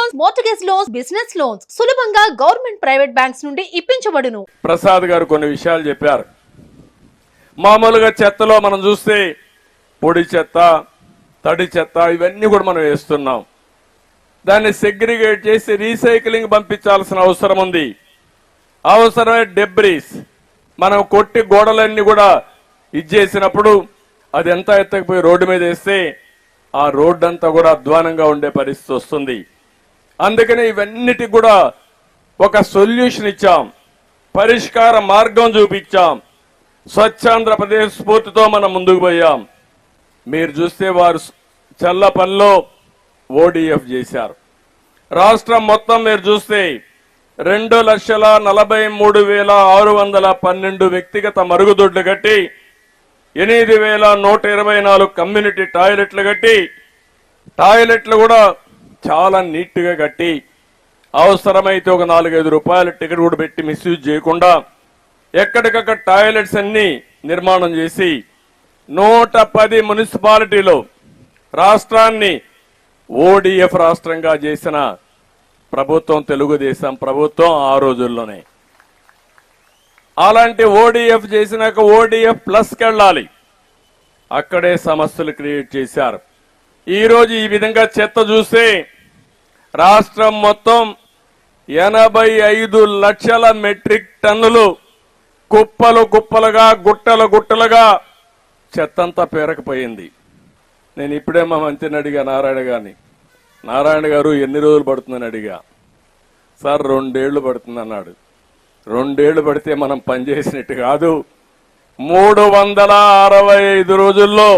Loans, mortgage loans, business loans సులభంగా government private banks నుండి ఇప్పించబడును. ప్రసాద్ గారు కొన్ని విషయాలు చెప్పారు. మామూలుగా చెత్తలో మనం చూస్తే పొడి చెత్త, తడి చెత్త ఇవన్నీ కూడా మనం వేస్తున్నాం. దాన్ని సెగ్రిగేట్ చేసి రీసైక్లింగ్ పంపించాల్సిన అవసరం ఉంది. అవసరమే డెబ్రీస్ మనం కొట్టి గోడలన్నీ కూడా ఇచ్చేసినప్పుడు అది ఎంత ఎత్తకపోయి రోడ్డు మీద వేస్తే ఆ రోడ్డు అంతా కూడా అధ్వానంగా ఉండే పరిస్థితి వస్తుంది. అందుకని ఇవన్నిటికి కూడా ఒక సొల్యూషన్ ఇచ్చాం, పరిష్కార మార్గం చూపించాం. స్వచ్ఛాంధ్రప్రదేశ్ స్ఫూర్తితో మనం ముందుకు పోయాం. మీరు చూస్తే వారు చల్లపల్లిలో ఓడిఎఫ్ చేశారు. రాష్ట్రం మొత్తం మీరు చూస్తే 2,43,612 వ్యక్తిగత మరుగుదొడ్లు కట్టి 8,124 కమ్యూనిటీ టాయిలెట్లు కట్టి, టాయిలెట్లు కూడా చాలా నీట్గా కట్టి, అవసరమైతే ఒక 4-5 రూపాయల టికెట్ కూడా పెట్టి మిస్యూజ్ చేయకుండా ఎక్కడికక్కడ టాయిలెట్స్ అన్ని నిర్మాణం చేసి 110 మున్సిపాలిటీలో రాష్ట్రాన్ని ఓడిఎఫ్ రాష్ట్రంగా చేసిన ప్రభుత్వం తెలుగుదేశం ప్రభుత్వం ఆ రోజుల్లోనే. అలాంటి ఓడిఎఫ్ చేసినాక ఓడిఎఫ్ ప్లస్కి వెళ్ళాలి. అక్కడే సమస్యలు క్రియేట్ చేశారు. ఈరోజు ఈ విధంగా చెత్త చూస్తే రాష్ట్రం మొత్తం 85 లక్షల మెట్రిక్ టన్నులు కుప్పలు కుప్పలుగా, గుట్టలు గుట్టలుగా చెత్తంతా పేరకపోయింది. నేను ఇప్పుడే మా మంత్రిని అడిగా, నారాయణ గారు ఎన్ని రోజులు పడుతుందని అడిగా. సార్ 2 ఏళ్లు పడుతుంది అన్నాడు. 2 ఏళ్లు పడితే మనం పనిచేసినట్టు కాదు. 365 రోజుల్లో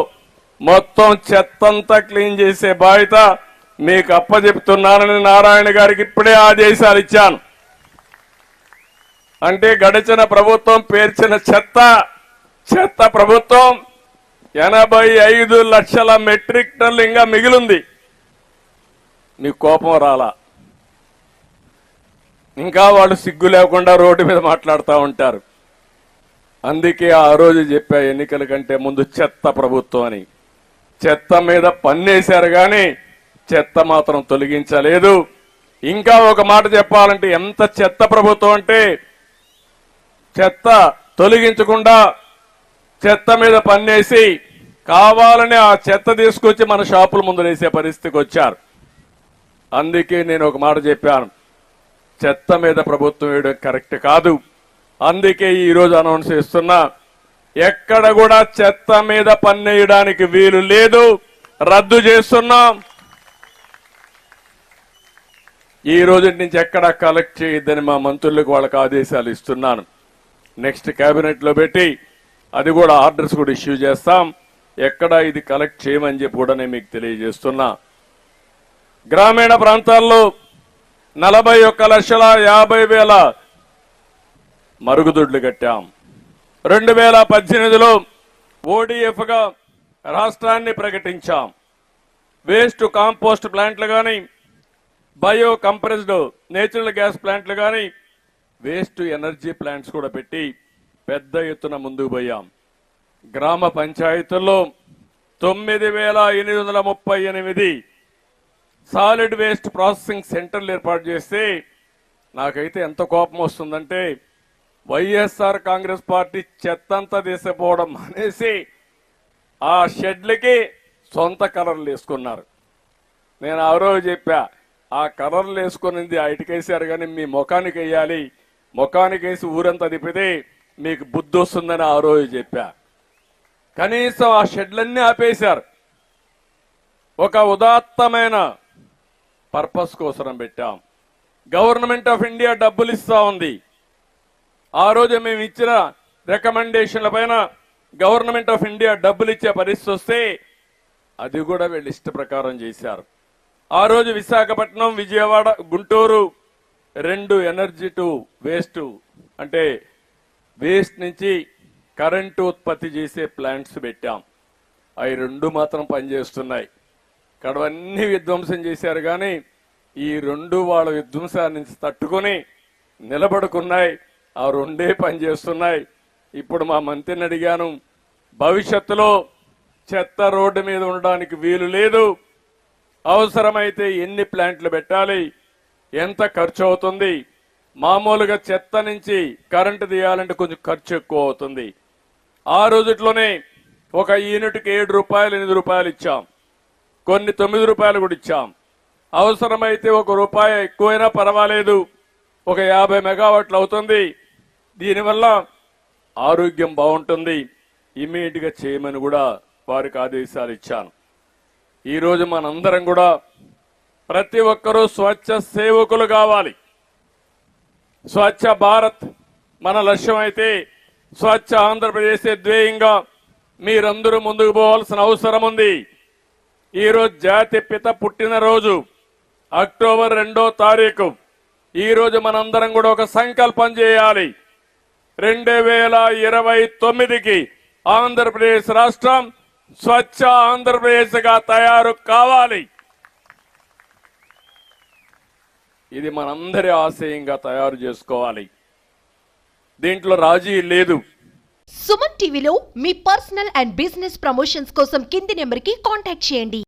మొత్తం చెత్తంతా క్లీన్ చేసే బాధ్యత మీకు అప్పచెప్తున్నానని నారాయణ గారికి ఇప్పుడే ఆదేశాలు ఇచ్చాను. అంటే గడిచిన ప్రభుత్వం పేర్చిన చెత్త ప్రభుత్వం 85 లక్షల మెట్రిక్ టన్నులు ఇంకా మిగిలింది. మీకు కోపం రాలా? ఇంకా వాళ్ళు సిగ్గు లేకుండా రోడ్డు మీద మాట్లాడుతూ ఉంటారు. అందుకే ఆ రోజు చెప్పా, ఎన్నికల కంటే ముందు చెత్త ప్రభుత్వం అని. చెత్త మీద పన్నేశారు కానీ చెత్త మాత్రం తొలగించలేదు. ఇంకా ఒక మాట చెప్పాలంటే ఎంత చెత్త ప్రభుత్వం అంటే చెత్త తొలగించకుండా చెత్త మీద పన్నేసి కావాలని ఆ చెత్త తీసుకొచ్చి మన షాపుల ముందు వేసే పరిస్థితికి వచ్చారు. అందుకే నేను ఒక మాట చెప్పాను, చెత్త మీద ప్రభుత్వం వేయడం కరెక్ట్ కాదు. అందుకే ఈరోజు అనౌన్స్ చేస్తున్నా, ఎక్కడ కూడా చెత్త మీద పన్నేయడానికి వీలు లేదు, రద్దు చేస్తున్నాం. ఈ రోజు నుంచి ఎక్కడ కలెక్ట్ చేయొద్దని మా మంత్రులకు వాళ్ళకి ఆదేశాలు ఇస్తున్నాను. నెక్స్ట్ కేబినెట్ లో పెట్టి అది కూడా ఆర్డర్స్ కూడా ఇష్యూ చేస్తాం. ఎక్కడ ఇది కలెక్ట్ చేయమని చెప్పి కూడా నేను మీకు తెలియజేస్తున్నా. గ్రామీణ ప్రాంతాల్లో 41,50,000 మరుగుదొడ్లు కట్టాం. 2018లో ఓడిఎఫ్ గా రాష్ట్రాన్ని ప్రకటించాం. వేస్ట్ కాంపోస్ట్ ప్లాంట్లు కానీ, బయో కంప్రెస్డ్ నేచురల్ గ్యాస్ ప్లాంట్లు కానీ, వేస్ట్ ఎనర్జీ ప్లాంట్స్ కూడా పెట్టి పెద్ద ఎత్తున ముందుకు పోయాం. గ్రామ పంచాయతీల్లో 9,838 సాలిడ్ వేస్ట్ ప్రాసెసింగ్ సెంటర్లు ఏర్పాటు చేస్తే నాకైతే ఎంత కోపం వస్తుందంటే వైఎస్ఆర్ కాంగ్రెస్ పార్టీ చెత్తంతా తీసిపోవడం అనేసి ఆ షెడ్లకి సొంత కలర్లు వేసుకున్నారు. నేను ఆ రోజు చెప్పా, ఆ కలర్లు వేసుకునింది ఐటికేసారు కానీ మీ ముఖానికి వేయాలి, ముఖానికి వేసి ఊరంతా తిప్పితే మీకు బుద్ధి వస్తుందని ఆ రోజు చెప్పా. కనీసం ఆ షెడ్లన్నీ ఆపేశారు. ఒక ఉదాత్తమైన పర్పస్ కోసం పెట్టాం. గవర్నమెంట్ ఆఫ్ ఇండియా డబ్బులు ఇస్తా ఉంది. ఆ రోజు మేము ఇచ్చిన రికమెండేషన్ల పైన గవర్నమెంట్ ఆఫ్ ఇండియా డబ్బులు ఇచ్చే పరిస్థితి వస్తే అది కూడా వీళ్ళు ఇష్ట ప్రకారం చేశారు. ఆ రోజు Visakhapatnam, Vijayawada, Guntur 2 energy to waste అంటే వేస్ట్ నుంచి కరెంటు ఉత్పత్తి చేసే ప్లాంట్స్ పెట్టాం. అవి 2 మాత్రం పనిచేస్తున్నాయి. కడవన్నీ విధ్వంసం చేశారు కానీ ఈ 2 వాళ్ళ విధ్వంసాన్ని నుంచి తట్టుకొని నిలబడుకున్నాయి. ఆ 2 పనిచేస్తున్నాయి. ఇప్పుడు మా మంత్రిని అడిగాను, భవిష్యత్తులో చెత్త రోడ్డు మీద ఉండడానికి వీలు లేదు, అవసరమైతే ఎన్ని ప్లాంట్లు పెట్టాలి, ఎంత ఖర్చు అవుతుంది, మామూలుగా చెత్త నుంచి కరెంటు తీయాలంటే కొంచెం ఖర్చు ఎక్కువ అవుతుంది. ఆ రోజుట్లోనే ఒక యూనిట్కి 7 రూపాయలు 8 రూపాయలు ఇచ్చాం, కొన్ని 9 రూపాయలు కూడా ఇచ్చాం. అవసరమైతే ₹1 ఎక్కువైనా పర్వాలేదు, ఒక 50 మెగావాట్లు అవుతుంది. దీనివల్ల ఆరోగ్యం బాగుంటుంది, ఇమీడియట్ గా చేయమని కూడా వారికి ఆదేశాలు ఇచ్చాను. ఈరోజు మనందరం కూడా ప్రతి ఒక్కరూ స్వచ్ఛ సేవకులు కావాలి. స్వచ్ఛ భారత్ మన లక్ష్యం అయితే స్వచ్ఛ ఆంధ్రప్రదేశ్ ధ్యేయంగా మీరందరూ ముందుకు పోవాల్సిన అవసరం ఉంది. ఈరోజు జాతి పిత పుట్టినరోజు అక్టోబర్ 2వ తారీఖు. ఈరోజు మనందరం కూడా ఒక సంకల్పం చేయాలి. 2029కి ఆంధ్రప్రదేశ్ రాష్ట్రం స్వచ్ఛ ఆంధ్రప్రదేశ్ గా తయారు కావాలి. ఇది మనందరి ఆశయంగా తయారు చేసుకోవాలి. దీంట్లో రాజీ లేదు. సుమన్ టీవీలో మీ పర్సనల్ అండ్ బిజినెస్ ప్రమోషన్స్ కోసం కింది నెంబర్కి కాంటాక్ట్ చేయండి.